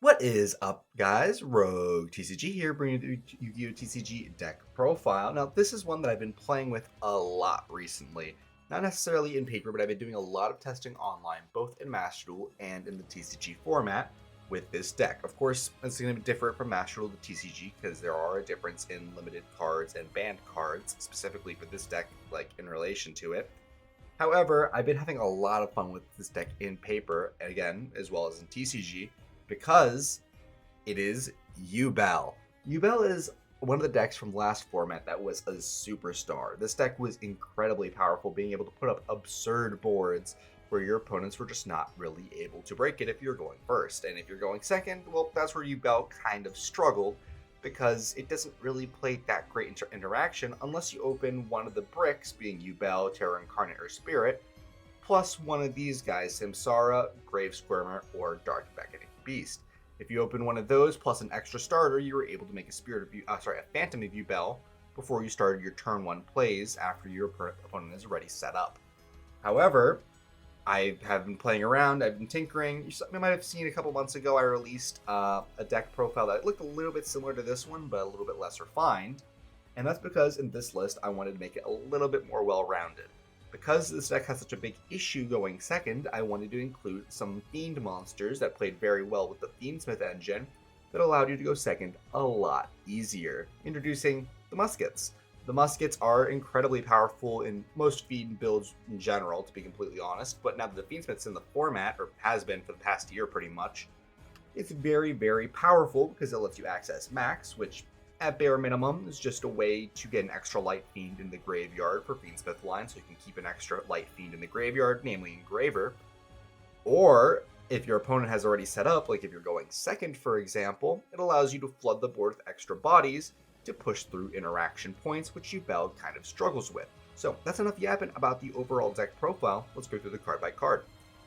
What is up, guys? Rogue TCG here, bringing you the Yu-Gi-Oh! TCG deck profile. Now, this is one that I've been playing with a lot recently. Not necessarily in paper, but I've been doing a lot of testing online, both in Master Duel and in the TCG format with this deck. Of course, it's going to be different from Master Duel to TCG because there are a difference in limited cards and banned cards, specifically for this deck, like in relation to it. However, I've been having a lot of fun with this deck in paper, and again, as well as in TCG, because it is Yubel. Yubel is one of the decks from last format that was a superstar. This deck was incredibly powerful, being able to put up absurd boards where your opponents were just not really able to break it if you're going first. And if you're going second, well, that's where Yubel kind of struggled because it doesn't really play that great interaction unless you open one of the bricks, being Yubel, Terra Incarnate, or Spirit, plus one of these guys, Samsara, Grave Squirmer, or Dark Beckoning Beast. If you open one of those plus an extra starter, you were able to make a Phantom of Yubel before you started your turn one plays after your opponent is already set up. However, I have been playing around, I've been tinkering. You might have seen a couple months ago I released a deck profile that looked a little bit similar to this one, but a little bit less refined. And that's because in this list, I wanted to make it a little bit more well-rounded. Because this deck has such a big issue going second, I wanted to include some Fiend monsters that played very well with the Fiendsmith engine that allowed you to go second a lot easier. Introducing the Muskets. The Muskets are incredibly powerful in most Fiend builds in general, to be completely honest, but now that the Fiendsmith's in the format, or has been for the past year pretty much, it's very, very powerful because it lets you access Max, which at bare minimum is just a way to get an extra Light Fiend in the graveyard for Fiendsmith line, so you can keep an extra Light Fiend in the graveyard, namely Engraver. Or if your opponent has already set up, like if you're going second, for example, it allows you to flood the board with extra bodies to push through interaction points, which Yubel kind of struggles with. So that's enough yapping about the overall deck profile. Let's go through the card by card.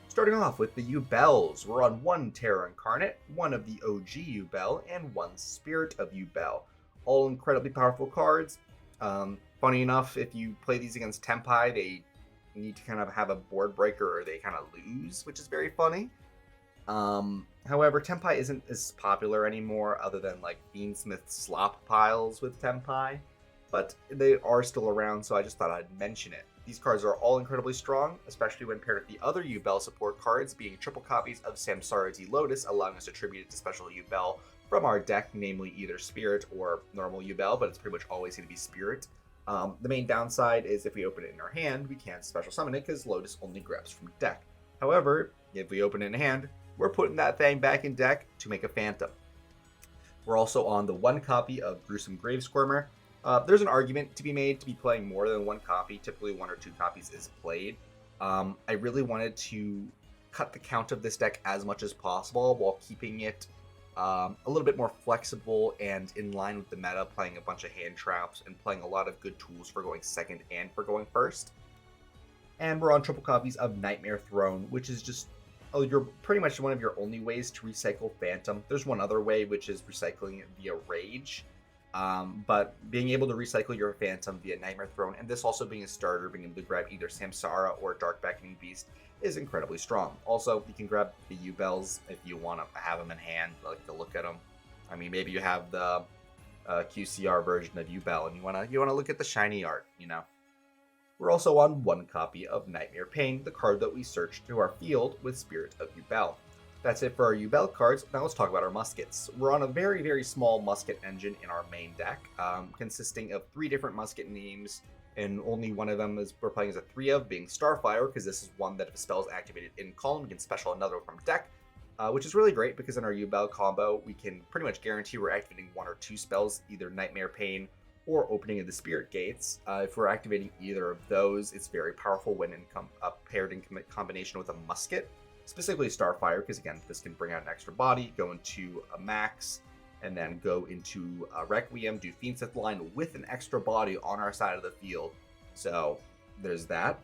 Starting off with the Yubels, we're on one Terra Incarnate, one of the OG Yubel, and one Spirit of Yubel. All incredibly powerful cards. Funny enough, if you play these against Tempai, they need to kind of have a board breaker or they kind of lose, which is very funny. However, Tempai isn't as popular anymore other than like Fiendsmith slop piles with Tempai, but they are still around, so I just thought I'd mention it. These cards are all incredibly strong, especially when paired with the other Yubel support cards, being triple copies of Samsara D Lotus, allowing us to attribute it to special Yubel from our deck, namely either Spirit or normal Yubel, but it's pretty much always going to be Spirit. The main downside is if we open it in our hand, we can't special summon it because Lotus only grabs from deck. However, if we open it in hand, we're putting that thing back in deck to make a Phantom. We're also on the one copy of Gruesome Grave Squirmer. There's an argument to be made to be playing more than one copy. Typically, one or two copies is played. I really wanted to cut the count of this deck as much as possible while keeping it a little bit more flexible and in line with the meta, playing a bunch of hand traps and playing a lot of good tools for going second and for going first. And we're on triple copies of Nightmare Throne, which is just you're pretty much one of your only ways to recycle Phantom. There's one other way, which is recycling it via Rage. But being able to recycle your Phantom via Nightmare Throne, and this also being a starter, being able to grab either Samsara or Dark Beckoning Beast, is incredibly strong. Also, you can grab the Yubels if you want to have them in hand, like to look at them. I mean, maybe you have the QCR version of Yubel, and you wanna look at the shiny art, you know. We're also on one copy of Nightmare Pain, the card that we searched through our field with Spirit of Yubel. That's it for our Yubel cards. Now let's talk about our muskets. We're on a very, very small musket engine in our main deck, consisting of 3 different musket names, and only one of them is we're playing as a 3 of, being Starfire, because this is one that if a spell is activated in column, you can special another from deck, which is really great because in our Yubel combo, we can pretty much guarantee we're activating 1 or 2 spells, either Nightmare Pain or Opening of the Spirit Gates. If we're activating either of those, it's very powerful when paired in combination with a musket, specifically Starfire, because again, this can bring out an extra body, go into a Max, and then go into a Requiem, do Fiendsmith line with an extra body on our side of the field. So there's that.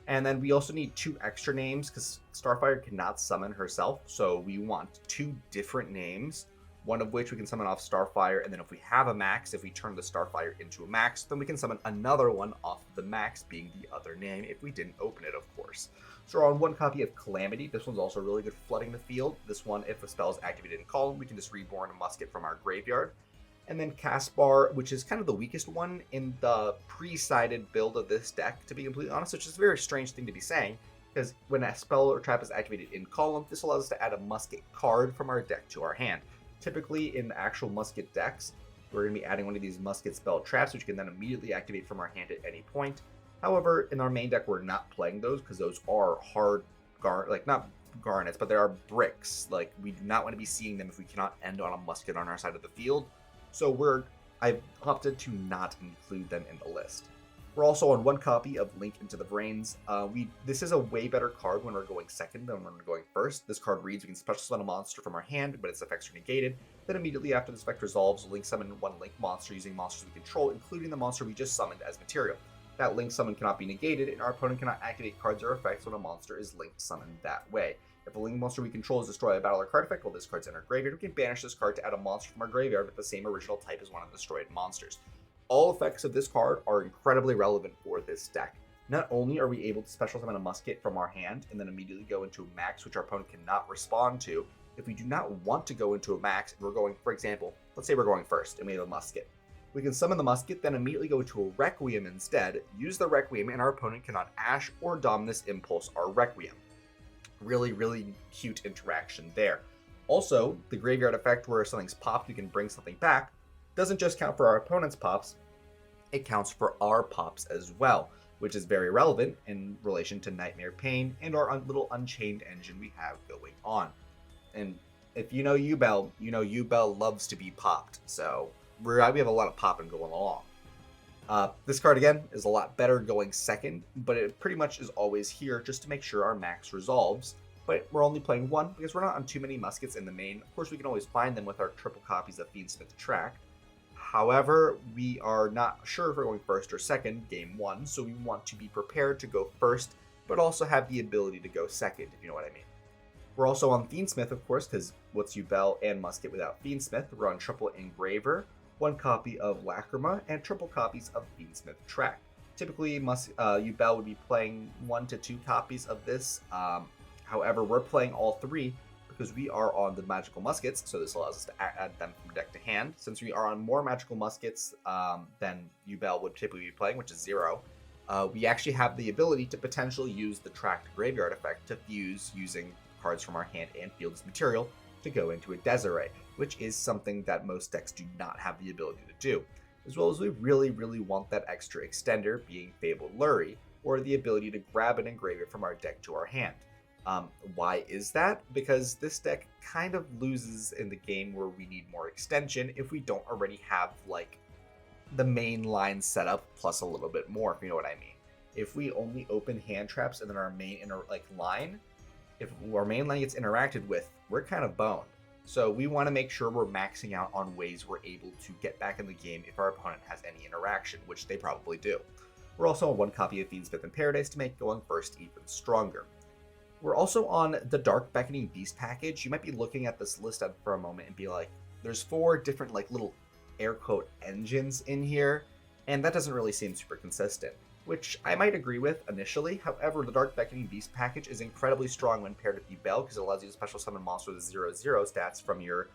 And then we also need 2 extra names because Starfire cannot summon herself. So we want 2 different names, one of which we can summon off Starfire, and then if we have a Max, if we turn the Starfire into a Max, then we can summon another one off the Max, being the other name, if we didn't open it, of course. So we're on one copy of Calamity. This one's also really good for flooding the field. This one, if a spell is activated in column, we can just reborn a musket from our graveyard. And then Caspar, which is kind of the weakest one in the pre-sided build of this deck, to be completely honest, which is a very strange thing to be saying, because when a spell or trap is activated in column, this allows us to add a musket card from our deck to our hand. Typically, in the actual musket decks, we're going to be adding one of these musket spell traps, which can then immediately activate from our hand at any point. However, in our main deck, we're not playing those because those are hard, not garnets, but they are bricks. Like, we do not want to be seeing them if we cannot end on a musket on our side of the field. So I've opted to not include them in the list. We're also on one copy of Link into the Brains. This is a way better card when we're going second than when we're going first. This card reads, we can special summon a monster from our hand, but its effects are negated. Then immediately after this effect resolves, Link summon one Link monster using monsters we control, including the monster we just summoned as material. That Link summon cannot be negated, and our opponent cannot activate cards or effects when a monster is Link summoned that way. If a Link monster we control is destroyed by a battle or card effect while this card's in our graveyard, we can banish this card to add a monster from our graveyard with the same original type as one of the destroyed monsters. All effects of this card are incredibly relevant for this deck. Not only are we able to special summon a musket from our hand and then immediately go into a max which our opponent cannot respond to, if we do not want to go into a max and we're going, for example, let's say we're going first and we have a musket. We can summon the musket, then immediately go to a Requiem instead, use the Requiem, and our opponent cannot Ash or Dominus Impulse our Requiem. Really, really cute interaction there. Also, the graveyard effect where something's popped, we can bring something back, doesn't just count for our opponent's pops, it counts for our pops as well, which is very relevant in relation to Nightmare Pain and our little Unchained engine we have going on. And if you know Yubel, you know Yubel loves to be popped, so we have a lot of popping going along. This card, again, is a lot better going second, but it pretty much is always here just to make sure our max resolves. But we're only playing one because we're not on too many muskets in the main. Of course, we can always find them with our triple copies of Fiendsmith Tract. However, we are not sure if we're going first or second game one, so we want to be prepared to go first, but also have the ability to go second, if you know what I mean. We're also on Fiendsmith, of course, because what's Yubel and Musket without Fiendsmith? We're on triple Engraver, one copy of Lacrima, and triple copies of Fiendsmith Tract. Typically, Yubel would be playing 1 to 2 copies of this. However, we're playing all 3 because we are on the magical muskets, so this allows us to add them from deck to hand. Since we are on more magical muskets than Yubel would typically be playing, which is 0, we actually have the ability to potentially use the Tract Graveyard effect to fuse using cards from our hand and field as material to go into a Desiree, which is something that most decks do not have the ability to do. As well as we really, really want that extra extender, being Fabled Lurie, or the ability to grab an engraver from our deck to our hand. Why is that? Because this deck kind of loses in the game where we need more extension if we don't already have, like, the main line set up plus a little bit more, if you know what I mean. If we only open hand traps and then our main line, if our main line gets interacted with, we're kind of boned. So we want to make sure we're maxing out on ways we're able to get back in the game if our opponent has any interaction, which they probably do. We're also on one copy of Fiendsmith in Paradise to make going first even stronger. We're also on the Dark Beckoning Beast package. You might be looking at this list for a moment and be like, there's 4 different little air quote engines in here, and that doesn't really seem super consistent, which I might agree with initially. However, the Dark Beckoning Beast package is incredibly strong when paired with Yubel because it allows you to special summon monsters with 0/0 stats from your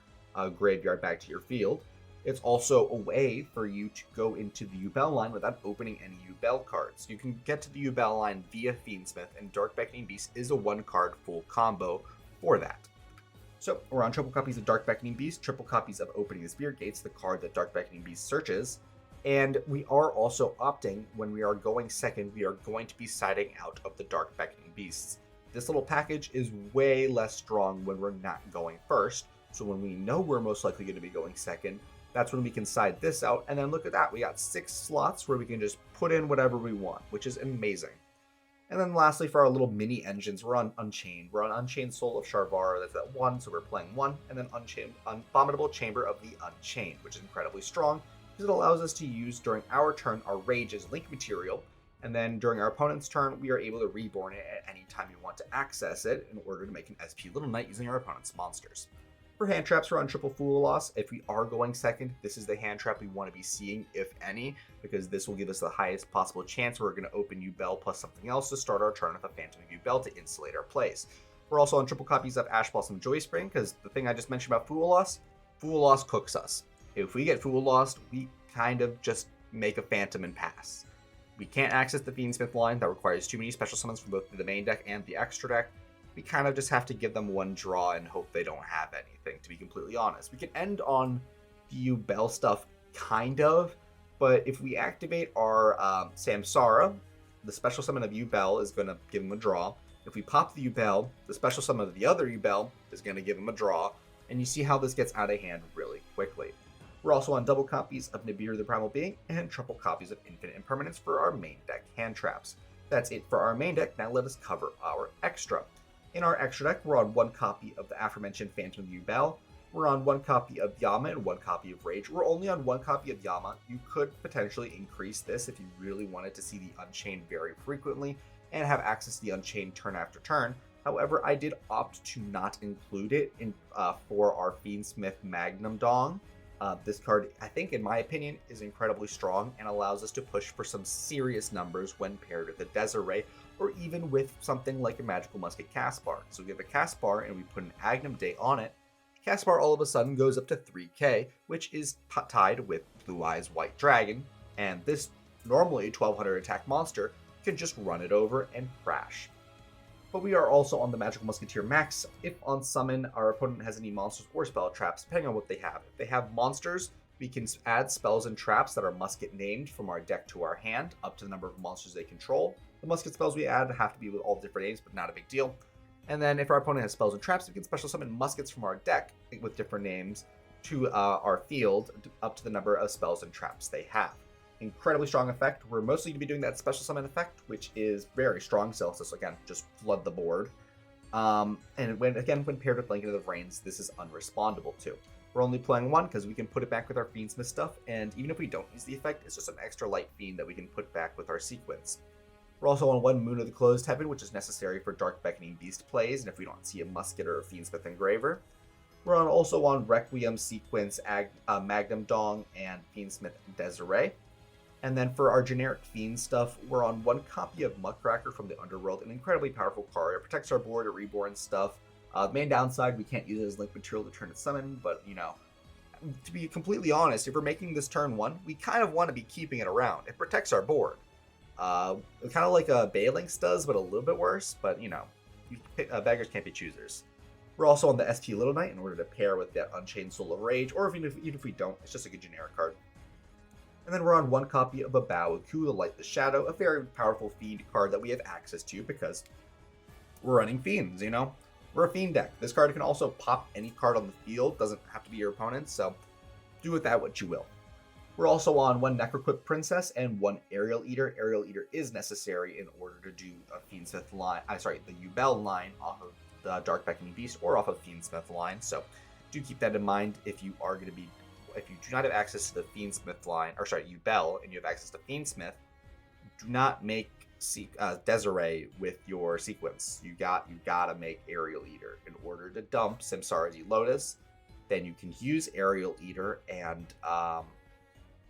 graveyard back to your field. It's also a way for you to go into the Yubel line without opening any Yubel cards. You can get to the Yubel line via Fiendsmith, and Dark Beckoning Beast is a 1-card full combo for that. So we're on triple copies of Dark Beckoning Beast, triple copies of Opening the Spirit Gates, the card that Dark Beckoning Beast searches, and we are also opting, when we are going second, we are going to be siding out of the Dark Beckoning Beasts. This little package is way less strong when we're not going first, so when we know we're most likely going to be going second, that's when we can side this out, and then look at that, we got 6 slots where we can just put in whatever we want, which is amazing. And then lastly, for our little mini engines, we're on Unchained. We're on Unchained Soul of Sharvara, that's at 1, so we're playing 1, and then Abominable Chamber of the Unchained, which is incredibly strong, because it allows us to use during our turn our Rage as link material, and then during our opponent's turn, we are able to reborn it at any time we want to access it in order to make an SP Little Knight using our opponent's monsters. For hand traps, we're on triple fool loss. If we are going second, this is the hand trap we want to be seeing, if any, because this will give us the highest possible chance we're going to open Yubel plus something else to start our turn with a Phantom Yubel to insulate our plays. We're also on triple copies of Ash Blossom Joy Spring, because the thing I just mentioned about Fool Loss cooks us. If we get Fool Lost, we kind of just make a Phantom and pass. We can't access the Fiendsmith line. That requires too many special summons from both the main deck and the extra deck. We kind of just have to give them one draw and hope they don't have anything, to be completely honest. We can end on the Yubel stuff, kind of, but if we activate our Samsara, the special summon of Yubel is going to give him a draw. If we pop the Yubel, the special summon of the other Yubel is going to give him a draw, and you see how this gets out of hand really quickly. We're also on double copies of Nibiru the Primal Being and triple copies of Infinite Impermanence for our main deck hand traps. That's it for our main deck. Now let us cover our extra. In our extra deck, we're on one copy of the aforementioned Phantom Yubel. We're on one copy of Yama and one copy of Rage. We're only on one copy of Yama. You could potentially increase this if you really wanted to see the Unchained very frequently and have access to the Unchained turn after turn. However, I did opt to not include it for our Fiendsmith Magnum Dong. This card, I think, in my opinion, is incredibly strong and allows us to push for some serious numbers when paired with a Desiree, or even with something like a Magical Musket Caspar. So we have a Caspar and we put an Agnum Day on it. Caspar all of a sudden goes up to 3k, which is tied with Blue Eyes White Dragon, and this normally 1200 attack monster can just run it over and crash. But we are also on the Magical Musketeer Max. If on summon our opponent has any monsters or spell traps, depending on what they have. If they have monsters, we can add spells and traps that are musket named from our deck to our hand, up to the number of monsters they control. The musket spells we add have to be with all different names, but not a big deal. And then if our opponent has spells and traps, we can special summon muskets from our deck with different names to our field, up to the number of spells and traps they have. Incredibly strong effect. We're mostly going to be doing that special summon effect, which is very strong, so let's just, again, just flood the board. And when paired with Blanket of the Rains, this is unrespondable too. We're only playing one because we can put it back with our Fiendsmith stuff, and even if we don't use the effect, it's just an extra light fiend that we can put back with our sequence. We're also on one Moon of the Closed Heaven, which is necessary for Dark Beckoning Beast plays, and if we don't see a Musket or a Fiendsmith Engraver. We're also on Requiem, Sequence, Magnum Dong, and Fiendsmith Desiree. And then for our generic Fiend stuff, we're on one copy of Muckracker from the Underworld, an incredibly powerful card. It protects our board, or reborn stuff. The main downside, we can't use it as link material to turn it summon, but, you know, to be completely honest, if we're making this turn 1, we kind of want to be keeping it around. It protects our board. Kind of like a Balinx does, but a little bit worse, but, you know, beggars can't be choosers. We're also on the ST Little Knight in order to pair with that Unchained Soul of Rage, or even if we don't, it's just a good generic card. And then we're on one copy of a Baoku, the Light the Shadow, a very powerful Fiend card that we have access to because we're running Fiends, you know? We're a Fiend deck. This card can also pop any card on the field, doesn't have to be your opponent, so do with that what you will. We're also on one Necroquip Princess and one Aerial Eater. Aerial Eater is necessary in order to do a Fiendsmith line, the Yubel line off of the Dark Beckoning Beast or off of Fiendsmith line, so do keep that in mind if you are going to be. If you do not have access to the Fiendsmith line, Yubel, and you have access to Fiendsmith, do not make Desiree with your sequence. You gotta make Aerial Eater in order to dump Samsara D Lotus. Then you can use Aerial Eater and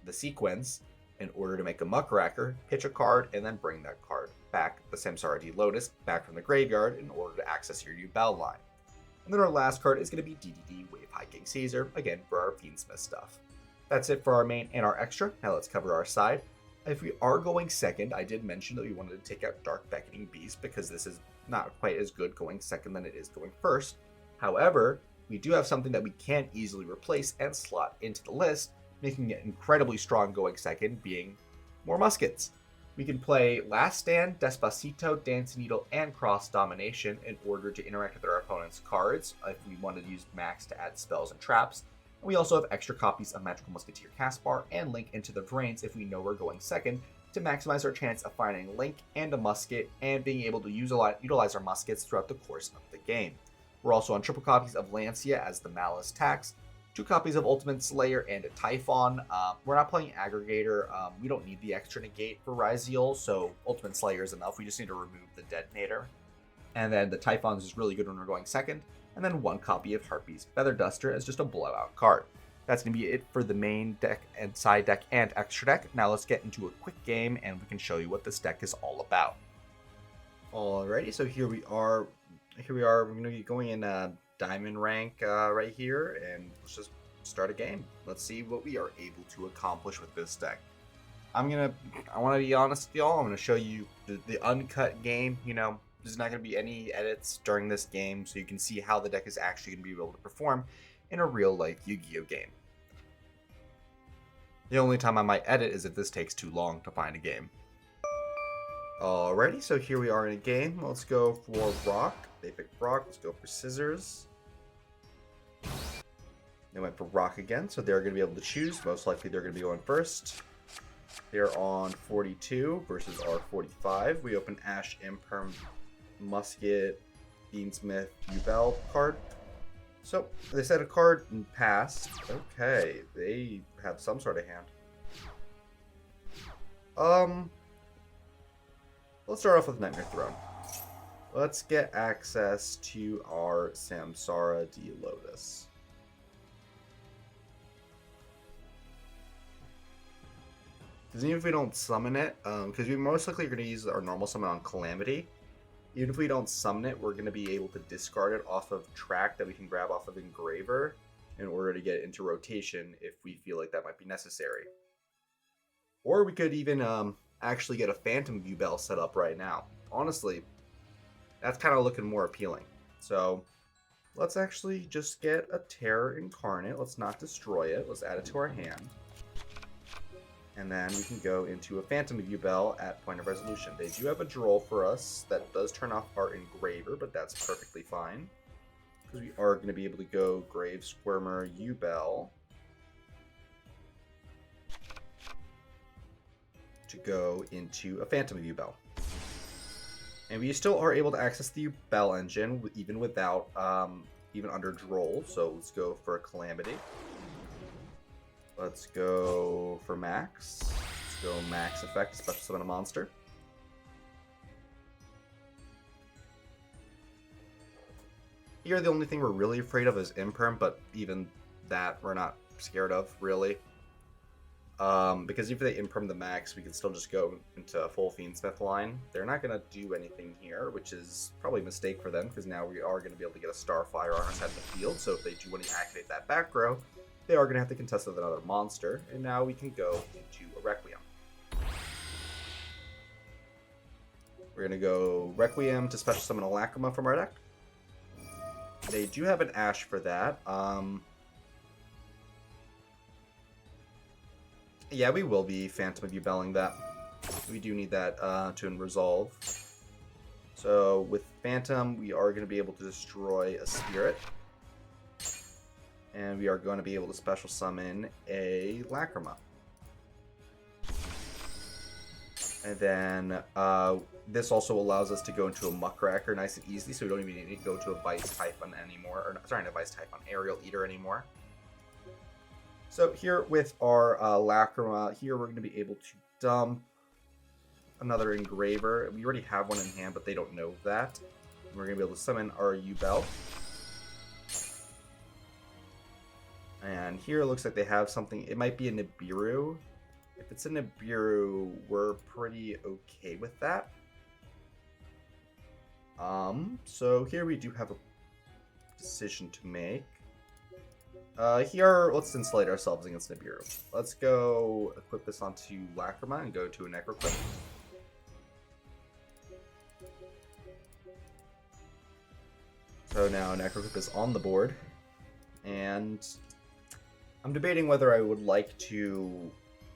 the sequence in order to make a Muckracker, pitch a card, and then bring that card back, the Samsara D Lotus, back from the graveyard in order to access your Yubel line. And then our last card is going to be DDD Wave High King Caesar, again for our Fiendsmith stuff. That's it for our main and our extra. Now let's cover our side. If we are going second, I did mention that we wanted to take out Dark Beckoning Beast because this is not quite as good going second than it is going first. However, we do have something that we can't easily replace and slot into the list, making it incredibly strong going second, being more muskets. We can play Last Stand, Despacito, Dancing Needle, and Cross Domination in order to interact with our opponent's cards if we wanted to use Max to add spells and traps. And we also have extra copies of Magical Musketeer Caspar and Link into the Drains if we know we're going second, to maximize our chance of finding Link and a musket and being able to utilize our muskets throughout the course of the game. We're also on triple copies of Lancia as the Malice Tax, 2 copies of Ultimate Slayer and a Typhon. We're not playing Aggregator. We don't need the extra negate for Ryziel, so Ultimate Slayer is enough. We just need to remove the Detonator. And then the Typhon is really good when we're going second. and then 1 copy of Harpy's Feather Duster as just a blowout card. That's going to be it for the main deck and side deck and extra deck. Now let's get into a quick game and we can show you what this deck is all about. Alrighty, so here we are. We're going to be going in diamond rank right here, and let's just start a game. Let's see what we are able to accomplish with this deck. I want to be honest with y'all. I'm going to show you the uncut game. You know, there's not going to be any edits during this game, so you can see how the deck is actually going to be able to perform in a real life Yu-Gi-Oh game. The only time I might edit is if this takes too long to find a game. Alrighty, so here we are in a game. Let's go for rock. They picked rock. Let's go for scissors. They went for rock again, so they're going to be able to choose. Most likely they're going to be going first. They're on 42 versus our 45. We open Ash, Imperm, Musket, Beansmith, Yubel card. So they set a card and passed. Okay, they have some sort of hand. Let's start off with Nightmare Throne. Let's get access to our Samsara D Lotus. Because even if we don't summon it, because we most likely are going to use our normal summon on Calamity. Even if we don't summon it, we're going to be able to discard it off of track that we can grab off of Engraver in order to get it into rotation if we feel like that might be necessary. Or we could even actually get a Phantom Yubel set up right now. Honestly, that's kind of looking more appealing. So let's actually just get a Terror Incarnate. Let's not destroy it. Let's add it to our hand. And then we can go into a Phantom Yubel at point of resolution. They do have a Droll for us that does turn off our Engraver, but that's perfectly fine. Because we are going to be able to go Grave Squirmer Yubel to go into a Phantom Yubel. And we still are able to access the Yubel engine even without, even under Droll. So let's go for a Calamity. Let's go for Max. Let's go Max Effect, Special Summon a Monster. Here, the only thing we're really afraid of is Imperm, but even that we're not scared of, really. Because if they Imperm the Max, we can still just go into a full Fiendsmith line. They're not going to do anything here, which is probably a mistake for them, because now we are going to be able to get a Starfire on our side of the field, so if they do want to activate that back row, they are going to have to contest with another monster, and now we can go into a Requiem. We're going to go Requiem to special summon a Lacrima from our deck. They do have an Ash for that. Yeah, we will be Phantom Yubeling that. We do need that to resolve. So with Phantom, we are going to be able to destroy a Spirit. And we are going to be able to special summon a Lacrima. And then this also allows us to go into a Muckracker nice and easily, so we don't even need to go to a Vice Typhon anymore. Or sorry, not a Vice Typhon, Aerial Eater anymore. So here with our Lacrima, here we're going to be able to dump another Engraver. We already have one in hand, but they don't know that. And we're going to be able to summon our Yubel. And here it looks like they have something. It might be a Nibiru. If it's a Nibiru, we're pretty okay with that. So here we do have a decision to make. Here, let's insulate ourselves against Nibiru. Let's go equip this onto Lacrima and go to a Necroquip. So now Necroquip is on the board. And I'm debating whether I would like to...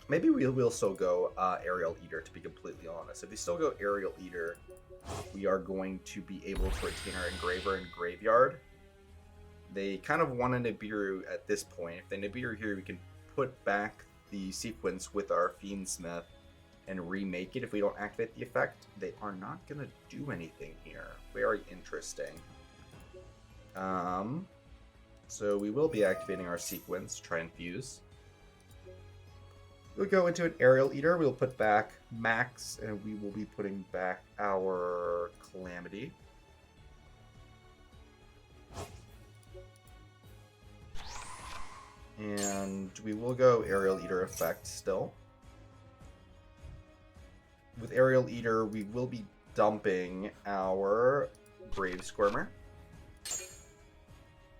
Maybe we'll still go Aerial Eater, to be completely honest. If we still go Aerial Eater, we are going to be able to retain our Engraver in Graveyard. They kind of want a Nibiru at this point. If they Nibiru here, we can put back the sequence with our Fiendsmith and remake it if we don't activate the effect. They are not going to do anything here. Very interesting. So we will be activating our sequence to try and fuse. We'll go into an Aerial Eater. We'll put back Max, and we will be putting back our Calamity. And we will go Aerial Eater effect still. With Aerial Eater, we will be dumping our Brave Squirmer.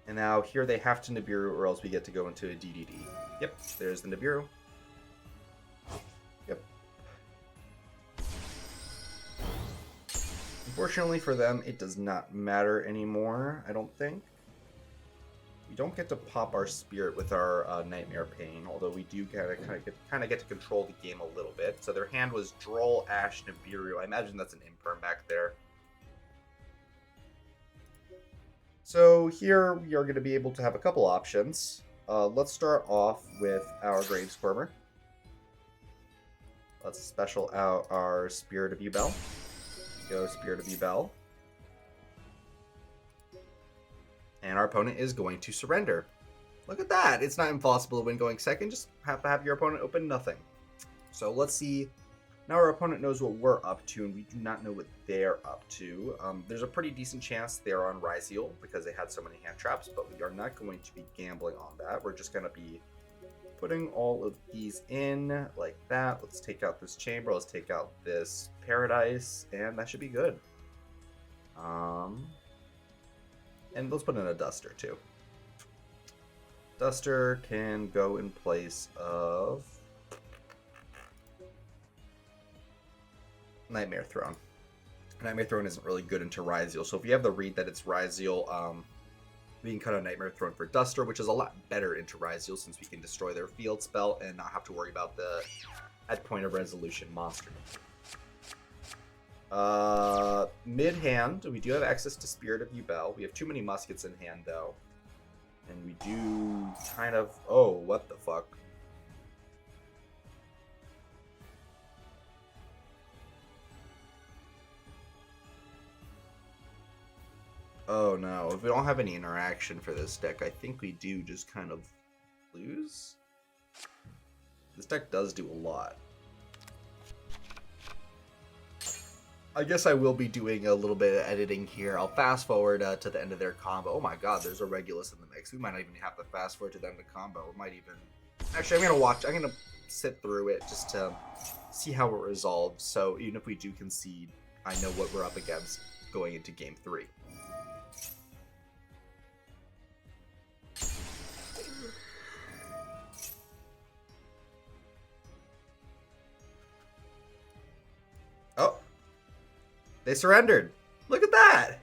And now here they have to Nibiru or else we get to go into a DDD. Yep, there's the Nibiru. Yep. Unfortunately for them, it does not matter anymore, I don't think. We don't get to pop our Spirit with our Nightmare Pain, although we do kind of get to control the game a little bit. So their hand was Droll, Ash, Nibiru. I imagine that's an Imperm back there. So here we are going to be able to have a couple options. Let's start off with our Grave Squirmer. Let's special out our Spirit of Yubel. Go Spirit of Yubel. And our opponent is going to surrender. Look at that. It's not impossible to win going second. Just have to have your opponent open nothing. So let's see. Now our opponent knows what we're up to, and we do not know what they're up to. There's a pretty decent chance they're on Ryzeal because they had so many hand traps, but we are not going to be gambling on that. We're just going to be putting all of these in like that. Let's take out this chamber. Let's take out this paradise, and that should be good. And let's put in a Duster, too. Duster can go in place of Nightmare Throne. Nightmare Throne isn't really good into Ryzeal, so if you have the read that it's Ryzeal, we can cut a Nightmare Throne for Duster, which is a lot better into Ryzeal since we can destroy their field spell and not have to worry about the at point of resolution monster. Mid-hand, we do have access to Spirit of Yubel. We have too many muskets in hand, though. And we do kind of... Oh, what the fuck? Oh, no. If we don't have any interaction for this deck, I think we do just kind of lose. This deck does do a lot. I guess I will be doing a little bit of editing here. I'll fast forward to the end of their combo. Oh my god, there's a Regulus in the mix. We might not even have to fast forward to the end of the combo. We might even... Actually, I'm going to sit through it just to see how it resolves. So even if we do concede, I know what we're up against going into game 3. Oh. They surrendered. Look at that.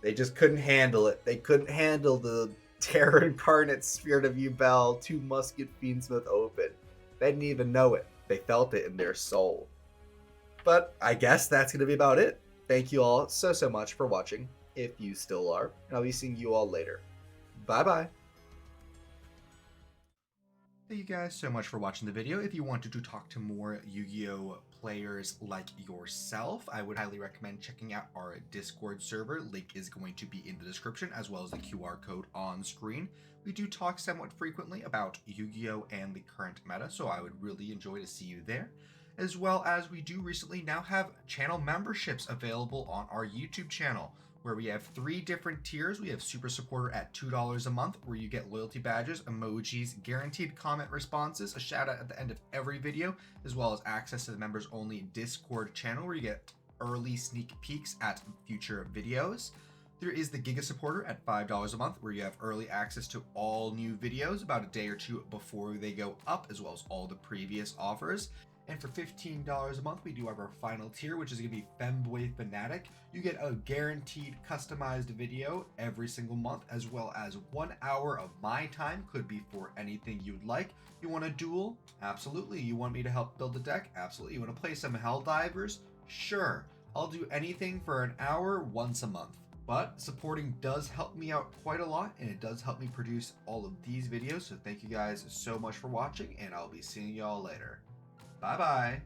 They just couldn't handle it. They couldn't handle the Terror Incarnate Spirit of Yubel, 2 Musket Fiendsmith open. They didn't even know it. They felt it in their soul. But I guess that's going to be about it. Thank you all so much for watching, if you still are. And I'll be seeing you all later. Bye-bye. Thank you guys so much for watching the video. If you wanted to talk to more Yu-Gi-Oh! Players like yourself, I would highly recommend checking out our Discord server. Link is going to be in the description, as well as the QR code on screen. We do talk somewhat frequently about Yu-Gi-Oh! And the current meta, so I would really enjoy to see you there. As well as we do recently now have channel memberships available on our YouTube channel, where we have 3 different tiers. We have Super Supporter at $2 a month, where you get loyalty badges, emojis, guaranteed comment responses, a shout out at the end of every video, as well as access to the members only Discord channel, where you get early sneak peeks at future videos. There is the Giga Supporter at $5 a month, where you have early access to all new videos about a day or 2 before they go up, as well as all the previous offers. And for $15 a month, we do have our final tier, which is going to be Femboy Fanatic. You get a guaranteed customized video every single month, as well as 1 hour of my time. Could be for anything you'd like. You want a duel? Absolutely. You want me to help build a deck? Absolutely. You want to play some Helldivers? Sure. I'll do anything for an hour once a month. But supporting does help me out quite a lot, and it does help me produce all of these videos. So thank you guys so much for watching, and I'll be seeing y'all later. Bye-bye.